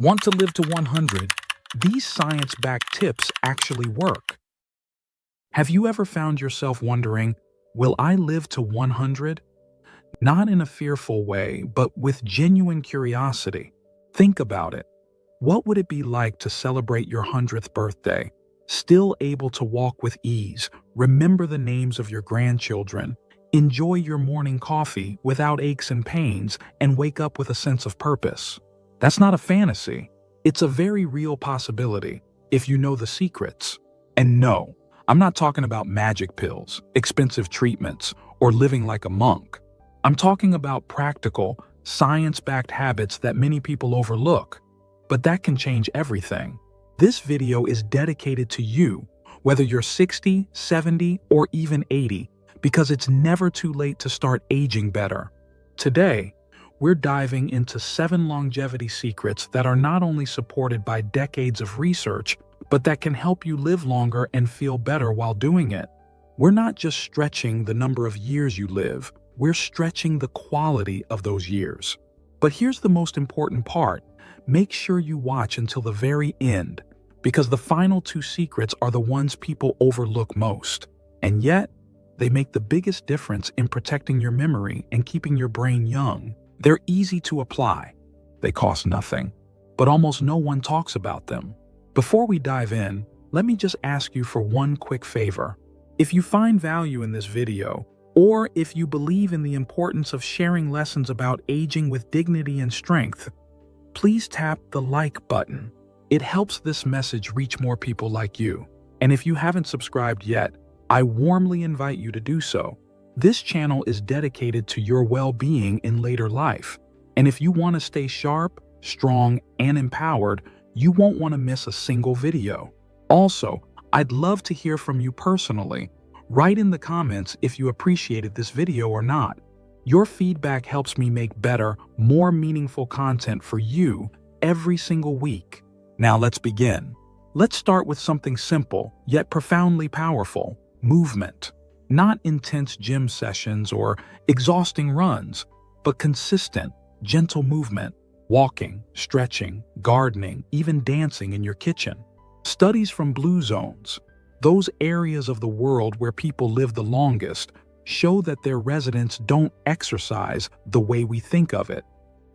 Want to live to 100? These science-backed tips actually work. Have you ever found yourself wondering, will I live to 100? Not in a fearful way, but with genuine curiosity. Think about it. What would it be like to celebrate your 100th birthday, still able to walk with ease, remember the names of your grandchildren, enjoy your morning coffee without aches and pains, and wake up with a sense of purpose? That's not a fantasy. It's a very real possibility if you know the secrets. And no, I'm not talking about magic pills, expensive treatments, or living like a monk. I'm talking about practical, science-backed habits that many people overlook, but that can change everything. This video is dedicated to you, whether you're 60, 70, or even 80, because it's never too late to start aging better. Today, we're diving into 7 longevity secrets that are not only supported by decades of research, but that can help you live longer and feel better while doing it. We're not just stretching the number of years you live, we're stretching the quality of those years. But here's the most important part. Make sure you watch until the very end, because the final 2 secrets are the ones people overlook most. And yet, they make the biggest difference in protecting your memory and keeping your brain young. They're easy to apply. They cost nothing, but almost no one talks about them. Before we dive in, let me just ask you for one quick favor. If you find value in this video, or if you believe in the importance of sharing lessons about aging with dignity and strength, please tap the like button. It helps this message reach more people like you. And if you haven't subscribed yet, I warmly invite you to do so. This channel is dedicated to your well-being in later life. And if you want to stay sharp, strong, and empowered, you won't want to miss a single video. Also, I'd love to hear from you personally. Write in the comments if you appreciated this video or not. Your feedback helps me make better, more meaningful content for you every single week. Now let's begin. Let's start with something simple, yet profoundly powerful: movement. Not intense gym sessions or exhausting runs, but consistent, gentle movement. Walking, stretching, gardening, even dancing in your kitchen. Studies from blue zones, those areas of the world where people live the longest, show that their residents don't exercise the way we think of it.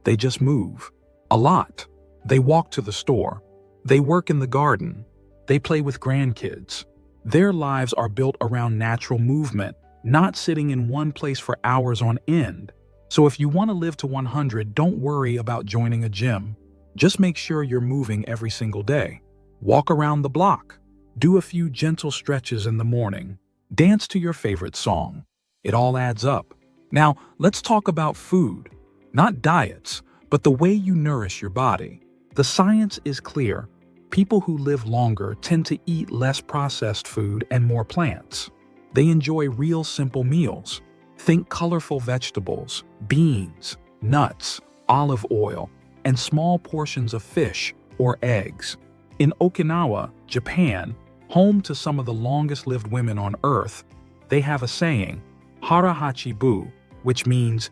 They just move. A lot. They walk to the store. They work in the garden. They play with grandkids. Their lives are built around natural movement, not sitting in one place for hours on end. So if you want to live to 100, don't worry about joining a gym. Just make sure you're moving every single day. Walk around the block. Do a few gentle stretches in the morning. Dance to your favorite song. It all adds up. Now, let's talk about food. Not diets, but the way you nourish your body. The science is clear. People who live longer tend to eat less processed food and more plants. They enjoy real simple meals. Think colorful vegetables, beans, nuts, olive oil, and small portions of fish or eggs. In Okinawa, Japan, home to some of the longest-lived women on Earth, they have a saying, hara-hachi-bu, which means,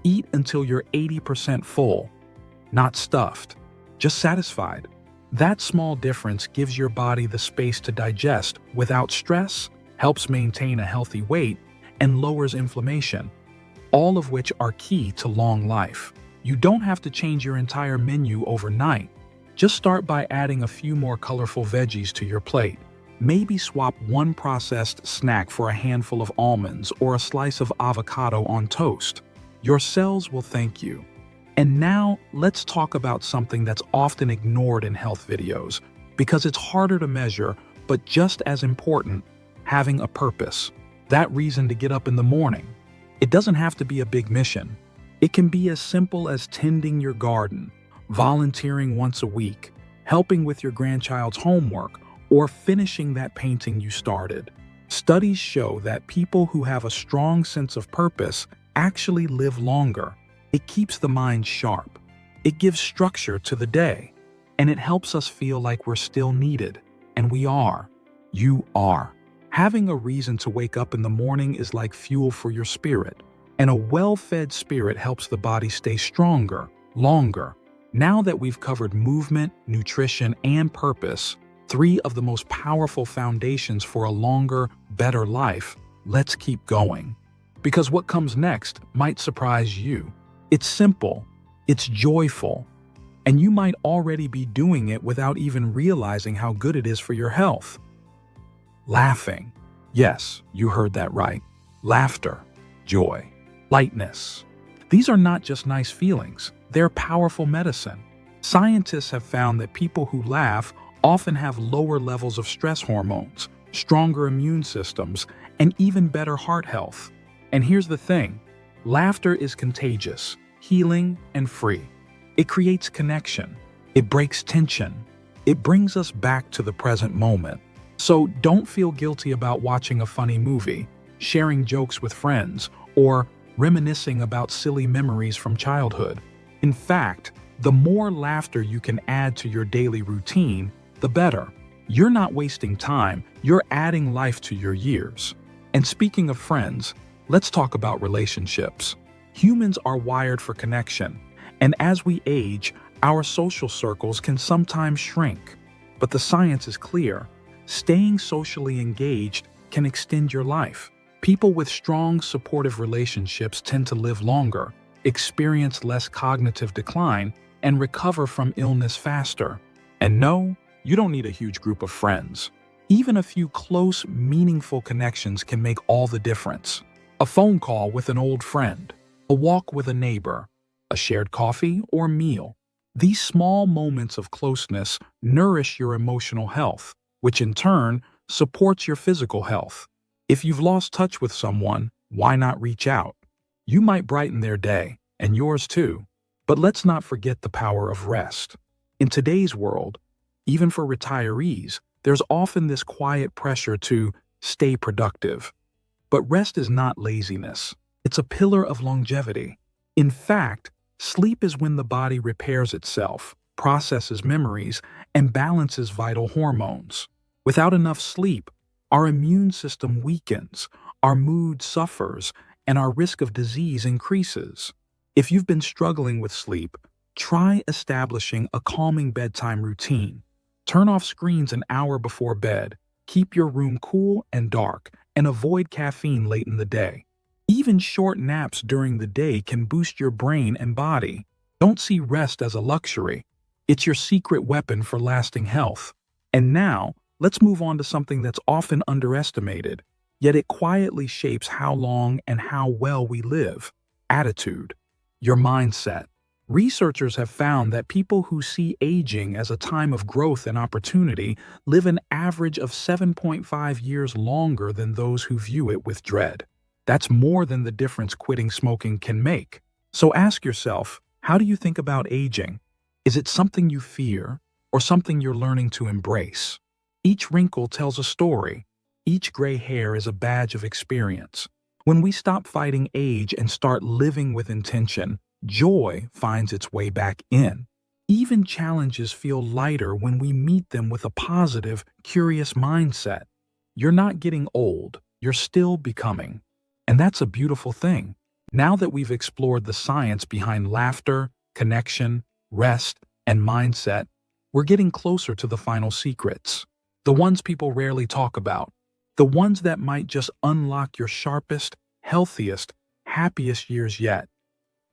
eat until you're 80% full, not stuffed, just satisfied. That small difference gives your body the space to digest without stress, helps maintain a healthy weight, and lowers inflammation, all of which are key to long life. You don't have to change your entire menu overnight. Just start by adding a few more colorful veggies to your plate. Maybe swap one processed snack for a handful of almonds or a slice of avocado on toast. Your cells will thank you. And now, let's talk about something that's often ignored in health videos, because it's harder to measure, but just as important: having a purpose. That reason to get up in the morning. It doesn't have to be a big mission. It can be as simple as tending your garden, volunteering once a week, helping with your grandchild's homework, or finishing that painting you started. Studies show that people who have a strong sense of purpose actually live longer. It keeps the mind sharp. It gives structure to the day. And it helps us feel like we're still needed. And we are. You are. Having a reason to wake up in the morning is like fuel for your spirit. And a well-fed spirit helps the body stay stronger, longer. Now that we've covered movement, nutrition, and purpose, three of the most powerful foundations for a longer, better life, let's keep going. Because what comes next might surprise you. It's simple, it's joyful, and you might already be doing it without even realizing how good it is for your health. Laughing. Yes, you heard that right. Laughter, joy, lightness. These are not just nice feelings, they're powerful medicine. Scientists have found that people who laugh often have lower levels of stress hormones, stronger immune systems, and even better heart health. And here's the thing, laughter is contagious, healing, and free. It creates connection. It breaks tension. It brings us back to the present moment. So don't feel guilty about watching a funny movie, sharing jokes with friends, or reminiscing about silly memories from childhood. In fact, the more laughter you can add to your daily routine, the better. You're not wasting time, you're adding life to your years. And speaking of friends, let's talk about relationships. Humans are wired for connection, and as we age, our social circles can sometimes shrink. But the science is clear. Staying socially engaged can extend your life. People with strong, supportive relationships tend to live longer, experience less cognitive decline, and recover from illness faster. And no, you don't need a huge group of friends. Even a few close, meaningful connections can make all the difference. A phone call with an old friend, a walk with a neighbor, a shared coffee or meal. These small moments of closeness nourish your emotional health, which in turn supports your physical health. If you've lost touch with someone, why not reach out? You might brighten their day, and yours too. But let's not forget the power of rest. In today's world, even for retirees, there's often this quiet pressure to stay productive. But rest is not laziness. It's a pillar of longevity. In fact, sleep is when the body repairs itself, processes memories, and balances vital hormones. Without enough sleep, our immune system weakens, our mood suffers, and our risk of disease increases. If you've been struggling with sleep, try establishing a calming bedtime routine. Turn off screens an hour before bed, keep your room cool and dark, and avoid caffeine late in the day. Even short naps during the day can boost your brain and body. Don't see rest as a luxury. It's your secret weapon for lasting health. And now, let's move on to something that's often underestimated, yet it quietly shapes how long and how well we live: attitude. Your mindset. Researchers have found that people who see aging as a time of growth and opportunity live an average of 7.5 years longer than those who view it with dread. That's more than the difference quitting smoking can make. So ask yourself, how do you think about aging? Is it something you fear or something you're learning to embrace? Each wrinkle tells a story. Each gray hair is a badge of experience. When we stop fighting age and start living with intention, joy finds its way back in. Even challenges feel lighter when we meet them with a positive, curious mindset. You're not getting old, you're still becoming. And that's a beautiful thing. Now that we've explored the science behind laughter, connection, rest, and mindset, we're getting closer to the final secrets. The ones people rarely talk about. The ones that might just unlock your sharpest, healthiest, happiest years yet.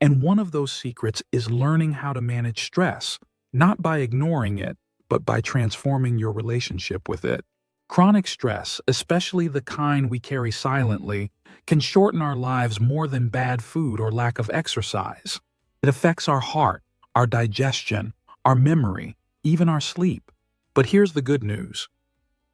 And one of those secrets is learning how to manage stress, not by ignoring it, but by transforming your relationship with it. Chronic stress, especially the kind we carry silently, can shorten our lives more than bad food or lack of exercise. It affects our heart, our digestion, our memory, even our sleep. But here's the good news.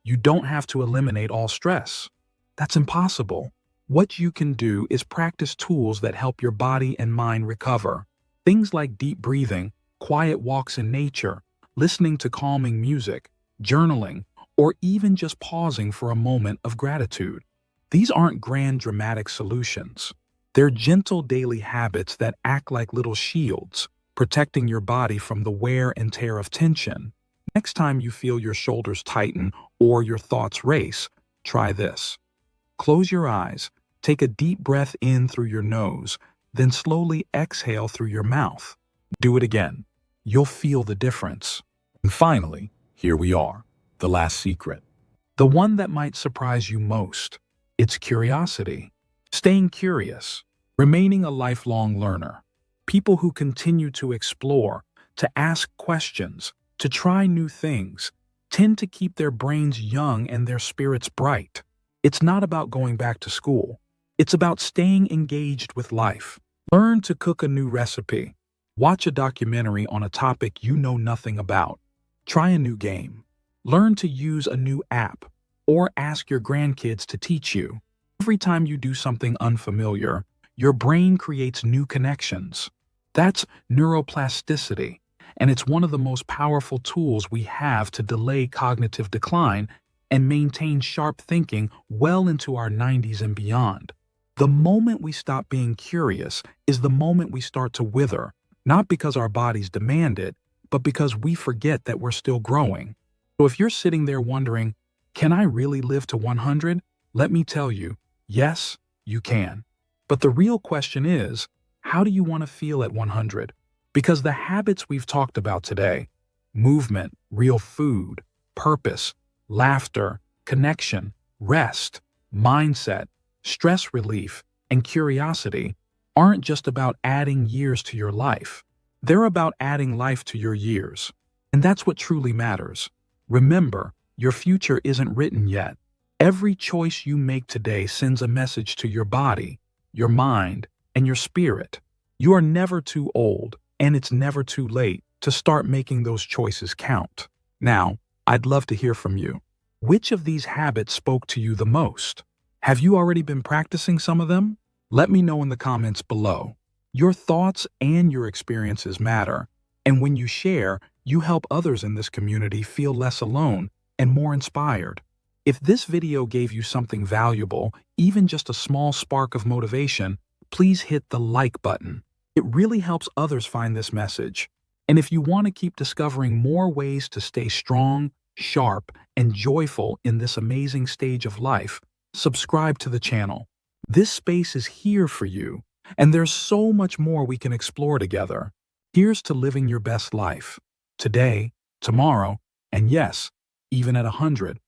You don't have to eliminate all stress. That's impossible. What you can do is practice tools that help your body and mind recover. Things like deep breathing, quiet walks in nature, listening to calming music, journaling, or even just pausing for a moment of gratitude. These aren't grand dramatic solutions. They're gentle daily habits that act like little shields, protecting your body from the wear and tear of tension. Next time you feel your shoulders tighten or your thoughts race, try this. Close your eyes, take a deep breath in through your nose, then slowly exhale through your mouth. Do it again. you'll feel the difference. And finally, here we are, the last secret. The one that might surprise you most. It's curiosity. Staying curious, remaining a lifelong learner. People who continue to explore, to ask questions, to try new things, tend to keep their brains young and their spirits bright. It's not about going back to school. It's about staying engaged with life. Learn to cook a new recipe. Watch a documentary on a topic you know nothing about. Try a new game. Learn to use a new app, or ask your grandkids to teach you. Every time you do something unfamiliar, your brain creates new connections. That's neuroplasticity, and it's one of the most powerful tools we have to delay cognitive decline and maintain sharp thinking well into our 90s and beyond. The moment we stop being curious is the moment we start to wither, not because our bodies demand it, but because we forget that we're still growing. So if you're sitting there wondering, can I really live to 100? Let me tell you, yes, you can. But the real question is, how do you want to feel at 100? Because the habits we've talked about today, movement, real food, purpose, laughter, connection, rest, mindset, stress relief, and curiosity, aren't just about adding years to your life. They're about adding life to your years. And that's what truly matters. Remember, your future isn't written yet. Every choice you make today sends a message to your body, your mind, and your spirit. You are never too old, and it's never too late to start making those choices count. Now, I'd love to hear from you. Which of these habits spoke to you the most? Have you already been practicing some of them? Let me know in the comments below. Your thoughts and your experiences matter, and when you share, you help others in this community feel less alone and more inspired. If this video gave you something valuable, even just a small spark of motivation, please hit the like button. It really helps others find this message. And if you want to keep discovering more ways to stay strong, sharp, and joyful in this amazing stage of life, subscribe to the channel. This space is here for you, and there's so much more we can explore together. Here's to living your best life. Today, tomorrow, and yes, even at 100.